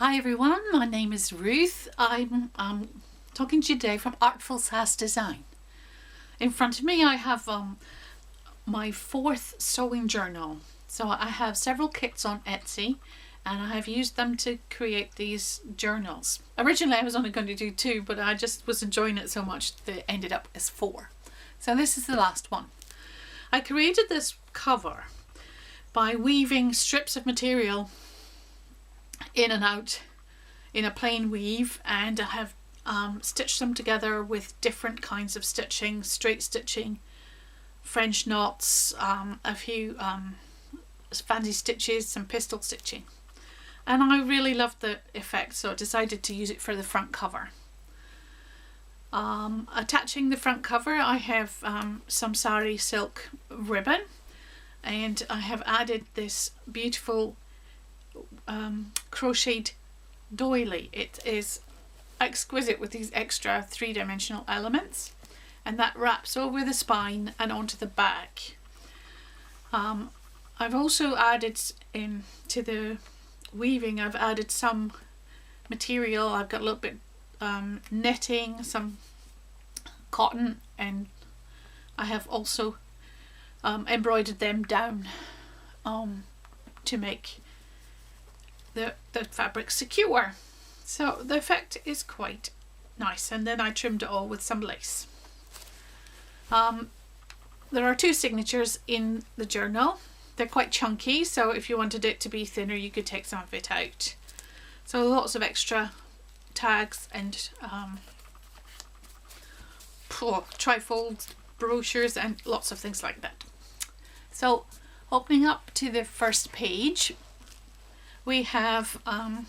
Hi everyone, my name is Ruth. I'm talking to you today from Artful Sass Design. In front of me I have my 4th sewing journal. So I have several kits on Etsy and I have used them to create these journals. Originally I was only going to do 2, but I just was enjoying it so much that it ended up as 4. So this is the last one. I created this cover by weaving strips of material in and out in a plain weave, and I have stitched them together with different kinds of stitching, straight stitching, French knots, a few fancy stitches, some pistol stitching, and I really loved the effect, so I decided to use it for the front cover. Attaching the front cover I have some sari silk ribbon, and I have added this beautiful crocheted doily. It is exquisite with these extra 3-dimensional elements, and that wraps over the spine and onto the back. I've also added into the weaving, I've added some material. I've got a little bit knitting, some cotton, and I have also embroidered them down to make the fabric secure. So the effect is quite nice, and then I trimmed it all with some lace. There are 2 signatures in the journal. They're quite chunky, so if you wanted it to be thinner you could take some of it out. So lots of extra tags and trifolds, brochures, and lots of things like that. So opening up to the first page, we have a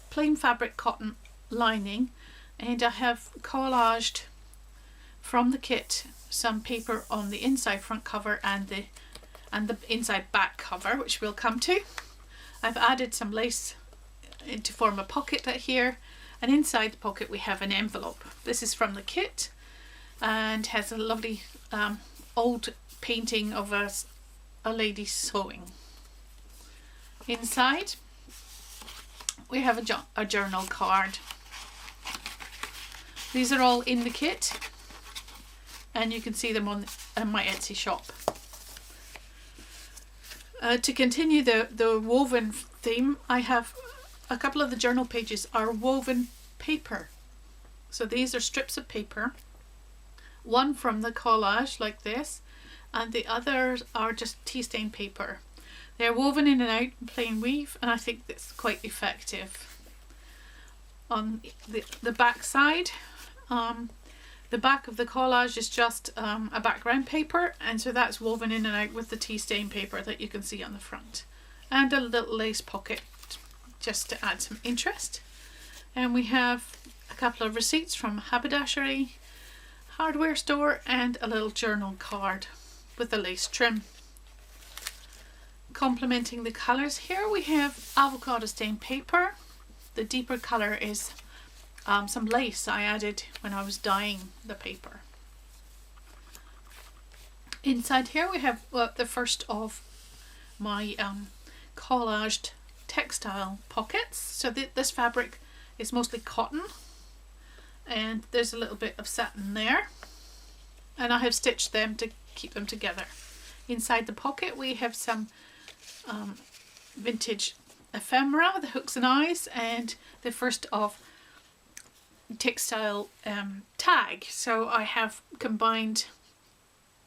plain fabric cotton lining, and I have collaged from the kit some paper on the inside front cover and the inside back cover, which we'll come to. I've added some lace to form a pocket here, and inside the pocket we have an envelope. This is from the kit and has a lovely old painting of a lady sewing. Inside we have a journal card. These are all in the kit, and you can see them on my Etsy shop. To continue the woven theme, I have a couple of the journal pages are woven paper. So these are strips of paper, one from the collage like this, and the others are just tea stain paper. They're woven in and out in plain weave, and I think that's quite effective. On the back side, the back of the collage is just a background paper, and so that's woven in and out with the tea stain paper that you can see on the front, and a little lace pocket just to add some interest. And we have a couple of receipts from haberdashery, hardware store, and a little journal card with a lace trim. Complementing the colours here, we have avocado stained paper. The deeper colour is some lace I added when I was dyeing the paper. Inside here we have the first of my collaged textile pockets. So this fabric is mostly cotton, and there's a little bit of satin there, and I have stitched them to keep them together. Inside the pocket we have some vintage ephemera, the hooks and eyes, and the first of textile tag. So I have combined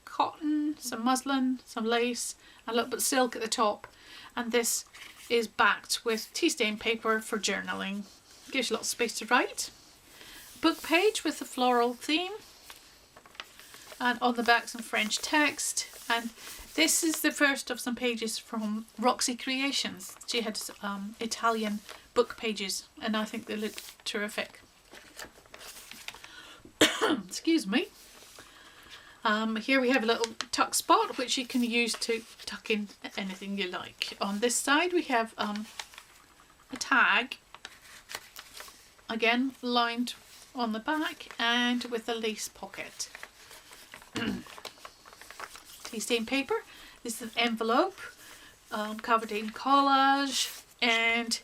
cotton, some muslin, some lace, a little bit of silk at the top, and this is backed with tea stain paper for journaling. Gives you lots of space to write. Book page with the floral theme, and on the back some French text, and this is the first of some pages from Roxy Creations. She had Italian book pages, and I think they look terrific. Excuse me. Here we have a little tuck spot which you can use to tuck in anything you like. On this side we have a tag, again lined on the back and with a lace pocket. Tea stain paper. This is an envelope covered in collage, and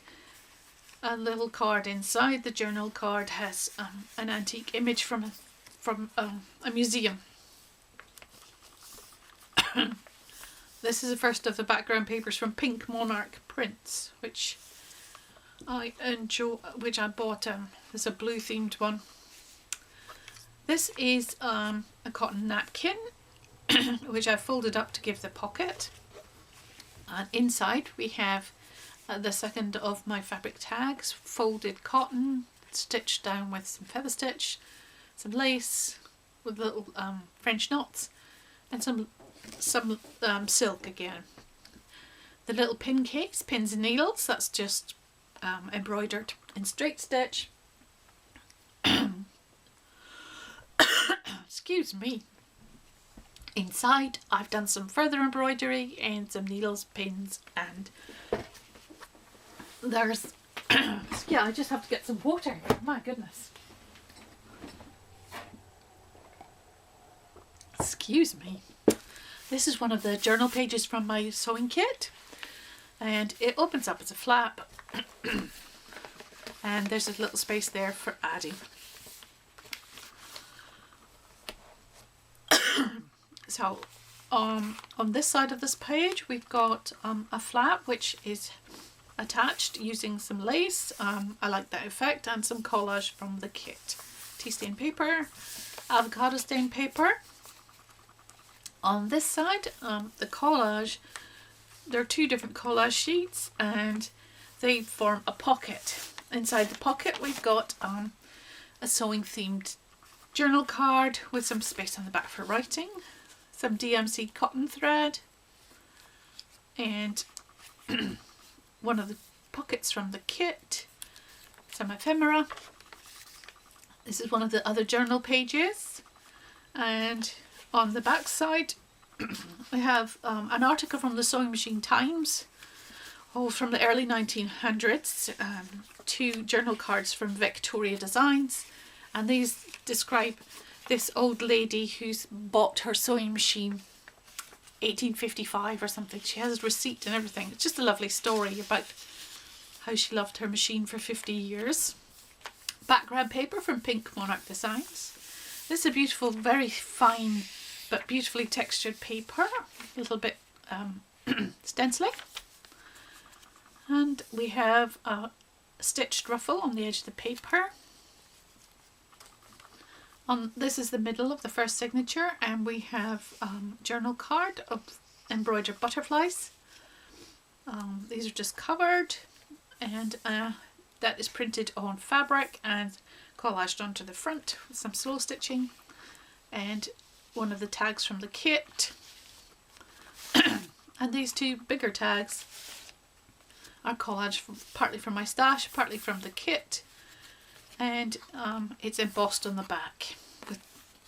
a little card inside. The journal card has an antique image from a museum. This is the first of the background papers from Pink Monarch Prints, which I enjoy, which I bought. There's a blue themed one. This is a cotton napkin, which I folded up to give the pocket. And inside we have the second of my fabric tags, folded cotton, stitched down with some feather stitch, some lace with little French knots, and some silk again. The little pin case, pins and needles, that's just embroidered in straight stitch. Excuse me. Inside I've done some further embroidery and some needles, pins, and there's yeah, I just have to get some water. My goodness. Excuse me. This is one of the journal pages from my sewing kit, and it opens up as a flap and there's a little space there for adding. So on this side of this page we've got a flap which is attached using some lace. I like that effect, and some collage from the kit. Tea stain paper, avocado stain paper. On this side, the collage, there are two different collage sheets and they form a pocket. Inside the pocket we've got a sewing themed journal card with some space on the back for writing, some DMC cotton thread, and one of the pockets from the kit, some ephemera. This is one of the other journal pages, and on the back side we have an article from the Sewing Machine Times, from the early 1900s, two journal cards from Victoria Designs, and these describe this old lady who's bought her sewing machine 1855 or something. She has a receipt and everything. It's just a lovely story about how she loved her machine for 50 years. Background paper from Pink Monarch Designs. This is a beautiful, very fine but beautifully textured paper, a little bit stenciling. And we have a stitched ruffle on the edge of the paper. This is the middle of the first signature, and we have journal card of embroidered butterflies. These are just covered, and that is printed on fabric and collaged onto the front with some slow stitching, and one of the tags from the kit. And these two bigger tags are collaged partly from my stash, partly from the kit, and it's embossed on the back with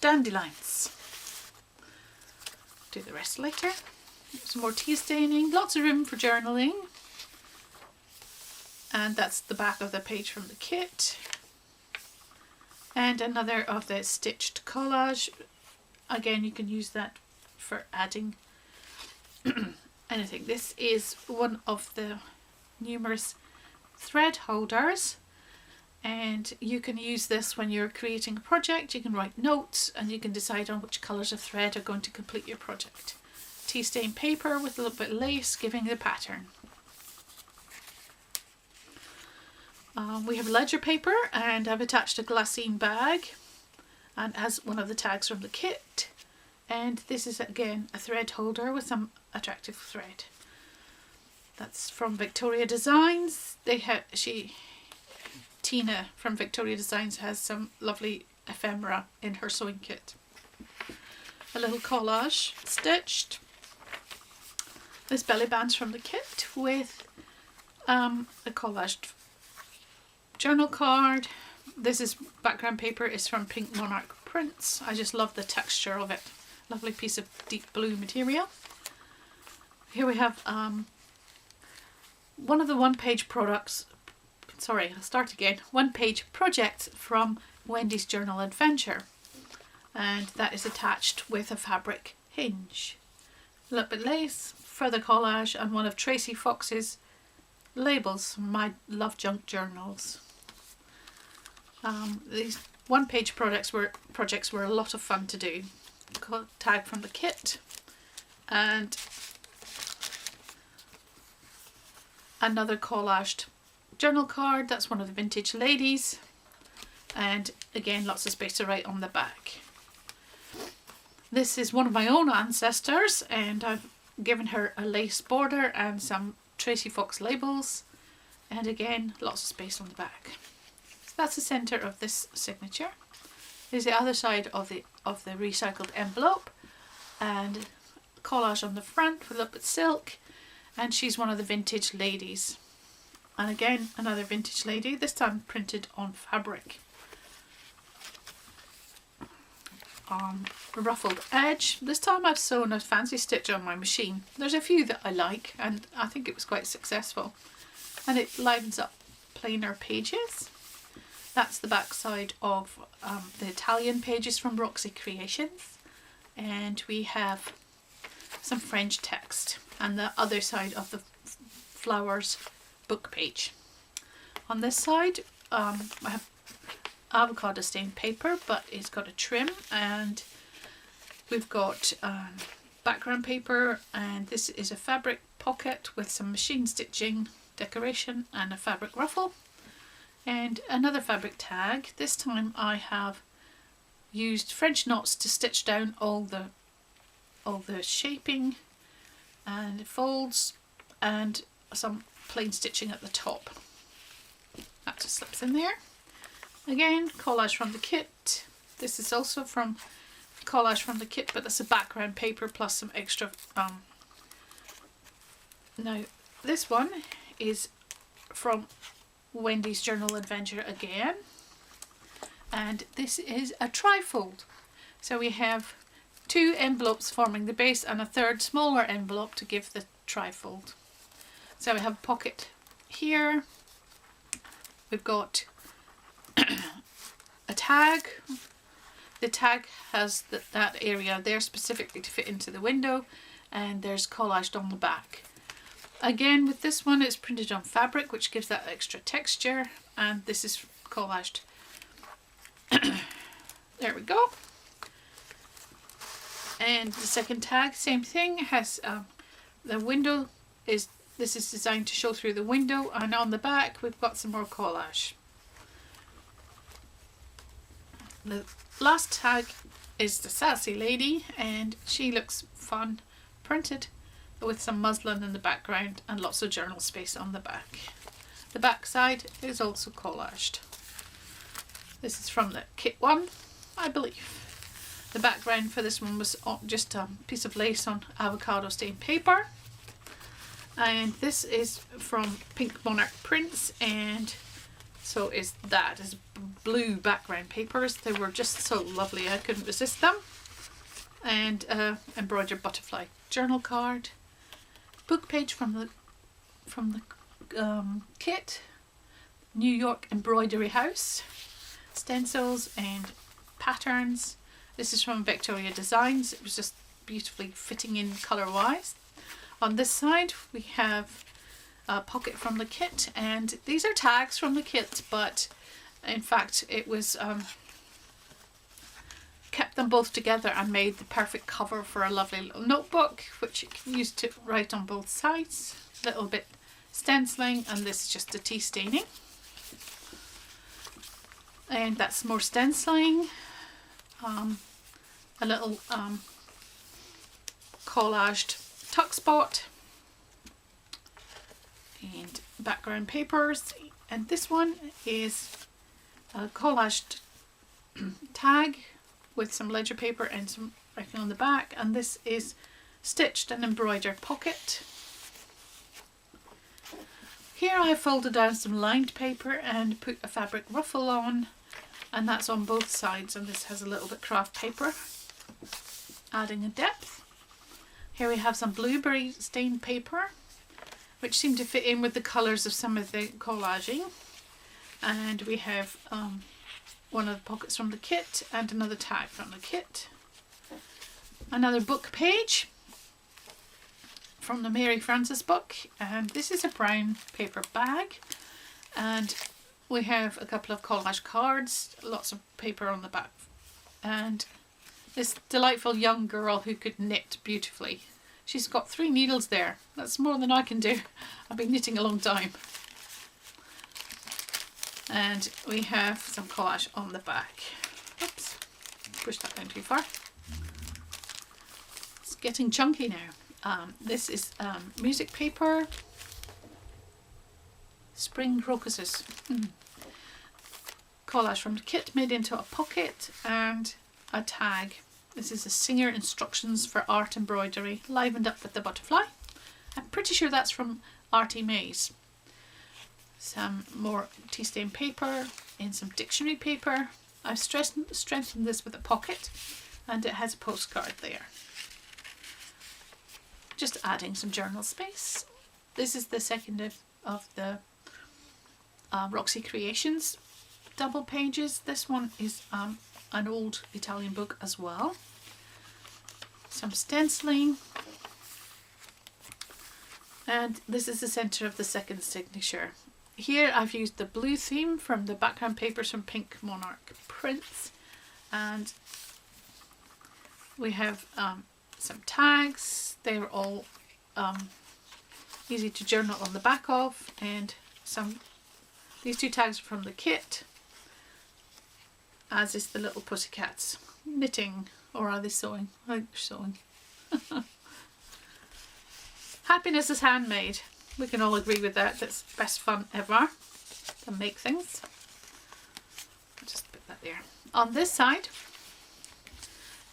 dandelions. Do the rest later. Some more tea staining, lots of room for journaling, and that's the back of the page from the kit. And another of the stitched collage. Again, you can use that for adding anything. This is one of the numerous thread holders, and you can use this when you're creating a project. You can write notes and you can decide on which colours of thread are going to complete your project. Tea stain paper with a little bit of lace giving the pattern. We have ledger paper, and I've attached a glassine bag and as one of the tags from the kit, and this is again a thread holder with some attractive thread. That's from Victoria Designs. Tina from Victoria Designs has some lovely ephemera in her sewing kit. A little collage stitched. This belly band's from the kit with a collaged journal card. This is background paper, is from Pink Monarch Prints. I just love the texture of it. Lovely piece of deep blue material. Here we have one of the one-page products. Sorry, I'll start again. One-page projects from Wendy's Journal Adventure, and that is attached with a fabric hinge. A little bit lace, further collage, and one of Tracy Fox's labels from my Love Junk journals. These one-page projects were a lot of fun to do. Tag from the kit, and another collaged journal card. That's one of the vintage ladies, and again lots of space to write on the back. This is one of my own ancestors, and I've given her a lace border and some Tracy Fox labels, and again lots of space on the back. So that's the centre of this signature. Here's the other side of the recycled envelope, and collage on the front with a little bit of silk, and she's one of the vintage ladies. And again another vintage lady, this time printed on fabric. Ruffled edge. This time I've sewn a fancy stitch on my machine. There's a few that I like, and I think it was quite successful, and it livens up plainer pages. That's the back side of the Italian pages from Roxy Creations, and we have some French text, and the other side of the flowers book page. On this side I have avocado stained paper, but it's got a trim, and we've got background paper, and this is a fabric pocket with some machine stitching decoration and a fabric ruffle, and another fabric tag. This time I have used French knots to stitch down all the shaping and folds, and some plain stitching at the top. That just slips in there. Again, collage from the kit. This is also from collage from the kit, but that's a background paper plus some extra. Now this one is from Wendy's Journal Adventure again, and this is a trifold. So we have two envelopes forming the base and a third smaller envelope to give the trifold. So we have a pocket here. We've got a tag. The tag has that area there specifically to fit into the window, and there's collaged on the back. Again with this one it's printed on fabric, which gives that extra texture, and this is collaged. There we go. And the second tag, same thing, has the window is, this is designed to show through the window, and on the back we've got some more collage. The last tag is the sassy lady, and she looks fun, printed with some muslin in the background and lots of journal space on the back. The back side is also collaged. This is from the kit one, I believe. The background for this one was just a piece of lace on avocado stained paper, and this is from Pink Monarch Prints, and so is that is blue background papers. They were just so lovely, I couldn't resist them. And embroidered butterfly journal card, book page from the kit, New York Embroidery House, stencils and patterns. This is from Victoria Designs. It was just beautifully fitting in colour wise. On this side we have a pocket from the kit, and these are tags from the kit, but in fact it was kept them both together and made the perfect cover for a lovely little notebook, which you can use to write on both sides. A little bit stenciling, and this is just a tea staining, and that's more stenciling. A little collaged tuck spot and background papers, and this one is a collaged tag with some ledger paper and some writing on the back, and this is stitched and embroidered pocket. Here I folded down some lined paper and put a fabric ruffle on, and that's on both sides, and this has a little bit craft paper adding a depth. Here we have some blueberry stained paper, which seem to fit in with the colours of some of the collaging, and we have one of the pockets from the kit and another tag from the kit. Another book page from the Mary Frances book, and this is a brown paper bag, and we have a couple of collage cards, lots of paper on the back, and this delightful young girl who could knit beautifully. She's got 3 needles there. That's more than I can do. I've been knitting a long time. And we have some collage on the back. Oops, pushed that down too far. It's getting chunky now. This is music paper. Spring crocuses. Collage from the kit made into a pocket and a tag. This is a Singer Instructions for Art Embroidery, livened up with the butterfly. I'm pretty sure that's from Artie Mays. Some more tea stain paper and some dictionary paper. I've strengthened this with a pocket, and it has a postcard there. Just adding some journal space. This is the second of the Roxy Creations double pages. This one is an old Italian book as well. Some stenciling, and this is the centre of the second signature. Here I've used the blue theme from the background papers from Pink Monarch Prints, and we have some tags. They're all easy to journal on the back of, and these 2 tags are from the kit, as is the little pussycats knitting, or are they sewing? I think they're sewing. Happiness is handmade. We can all agree with that. That's best fun ever to make things. I'll just put that there. On this side,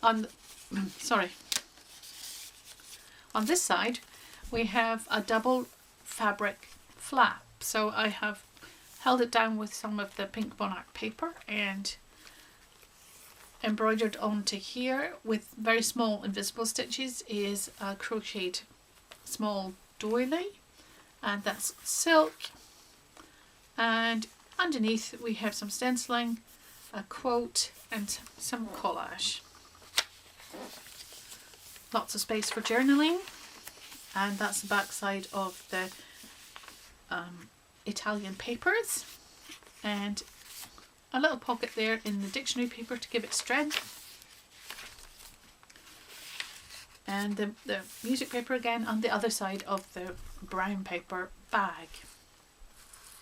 on this side, we have a double fabric flap. So I have held it down with some of the Pink Monarch paper and embroidered onto here with very small invisible stitches is a crocheted small doily, and that's silk. And underneath we have some stenciling, a quote and some collage. Lots of space for journaling, and that's the back side of the Italian papers, and a little pocket there in the dictionary paper to give it strength, and the music paper again on the other side of the brown paper bag.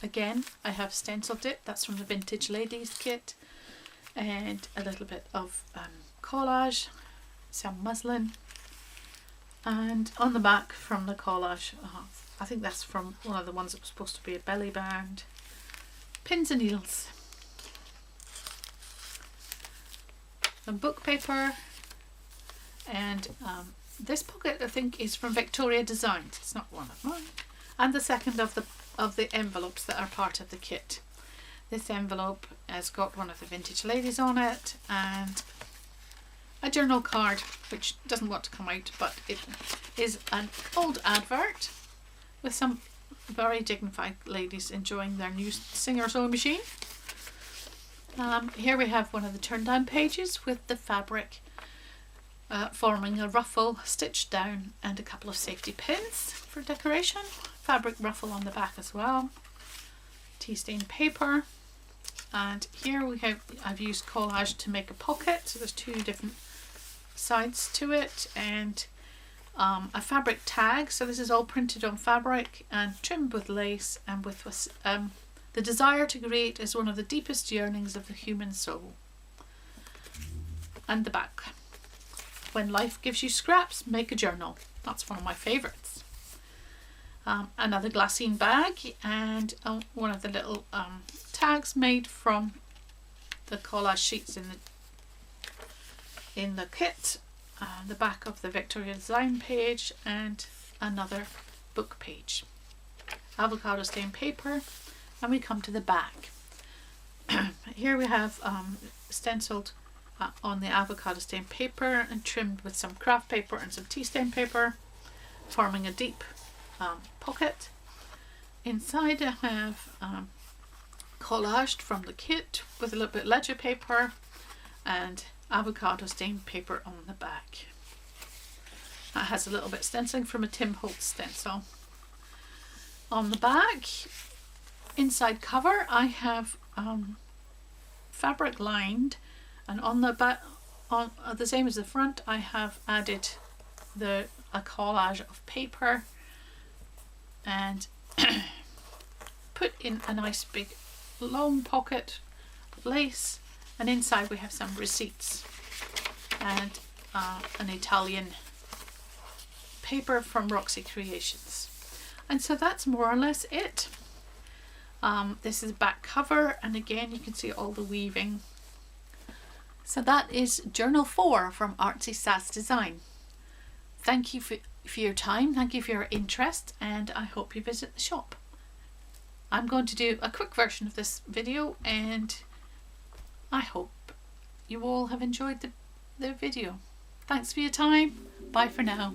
Again, I have stenciled it. That's from the Vintage Ladies kit, and a little bit of collage, some muslin, and on the back from the collage, I think that's from one of the ones that was supposed to be a belly band, pins and needles. Some book paper, and this pocket I think is from Victoria Designs. It's not one of mine. And the second of the envelopes that are part of the kit. This envelope has got one of the Vintage Ladies on it, and a journal card which doesn't want to come out, but it is an old advert with some very dignified ladies enjoying their new Singer sewing machine. Here we have one of the turn down pages with the fabric forming a ruffle stitched down, and a couple of safety pins for decoration. Fabric ruffle on the back as well. Tea stain paper, and here I've used collage to make a pocket, so there's 2 different sides to it, and a fabric tag. So this is all printed on fabric and trimmed with lace, and with the desire to create is one of the deepest yearnings of the human soul. And the back. When life gives you scraps, make a journal. That's one of my favourites. Another glassine bag, and one of the little tags made from the collage sheets in the kit. The back of the Victoria Design page, and another book page. Avocado stained paper. And we come to the back. Here we have stenciled on the avocado stained paper and trimmed with some craft paper and some tea stain paper, forming a deep pocket. Inside I have collaged from the kit with a little bit of ledger paper and avocado stained paper on the back. That has a little bit of stenciling from a Tim Holtz stencil. On the back, inside cover, I have fabric lined, and on the back, on the same as the front, I have added a collage of paper and put in a nice big long pocket of lace, and inside we have some receipts and an Italian paper from Roxy Creations. And so that's more or less it. This is back cover, and again you can see all the weaving. So that is Journal 4 from Artsy Sass Design. Thank you for your time, thank you for your interest, and I hope you visit the shop. I'm going to do a quick version of this video, and I hope you all have enjoyed the video. Thanks for your time. Bye for now.